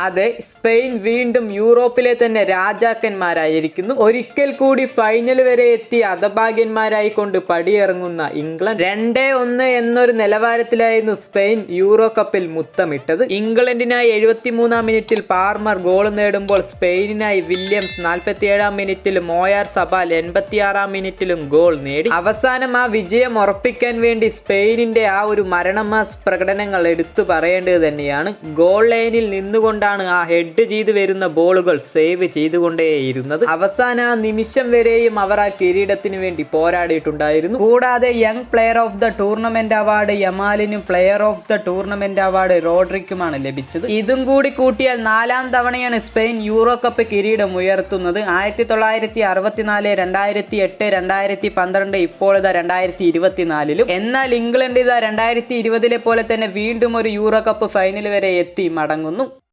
അതെ, സ്പെയിൻ വീണ്ടും യൂറോപ്പിലെ തന്നെ രാജാക്കന്മാരായിരിക്കുന്നു. ഒരിക്കൽ കൂടി ഫൈനൽ വരെ എത്തി ഹതഭാഗ്യന്മാരായിക്കൊണ്ട് പടിയിറങ്ങുന്ന ഇംഗ്ലണ്ട് 2-1 എന്നൊരു നിലവാരത്തിലായിരുന്നു സ്പെയിൻ യൂറോ കപ്പിൽ മുത്തമിട്ടത്. ഇംഗ്ലണ്ടിനായി 73-ാം മിനിറ്റിൽ പാർമർ ഗോൾ നേടുമ്പോൾ സ്പെയിനിനായി വില്യംസ് 47-ാം മിനിറ്റിലും മോയാർ സബാൽ 86-ാം മിനിറ്റിലും ഗോൾ നേടി. അവസാനം ആ വിജയം ഉറപ്പിക്കാൻ വേണ്ടി സ്പെയിനിന്റെ ആ ഒരു മരണമാസ് പ്രകടനങ്ങൾ എടുത്തു പറയേണ്ടത് തന്നെയാണ്. ഗോൾ ലൈനിൽ നിന്നുകൊണ്ട് ആ ഹെഡ് ചെയ്ത് വരുന്ന ബോളുകൾ സേവ് ചെയ്തുകൊണ്ടേയിരുന്നത്. അവസാന ആ നിമിഷം വരെയും അവർ ആ കിരീടത്തിന് വേണ്ടി പോരാടിയിട്ടുണ്ടായിരുന്നു. കൂടാതെ young player of the tournament award യമാലിനും player of the tournament award റോഡ്രിക്കുമാണ് ലഭിച്ചത്. ഇതും കൂടി കൂട്ടിയാൽ 4ാം തവണയാണ് സ്പെയിൻ യൂറോ കപ്പ് കിരീടം ഉയർത്തുന്നത്. 1964, 2008, 2012, ഇപ്പോൾ ഇതാ 2024-ലും. എന്നാൽ ഇംഗ്ലണ്ട് ഇതാ 2020-ലെ പോലെ തന്നെ വീണ്ടും ഒരു യൂറോ കപ്പ് ഫൈനൽ വരെ എത്തി മടങ്ങുന്നു.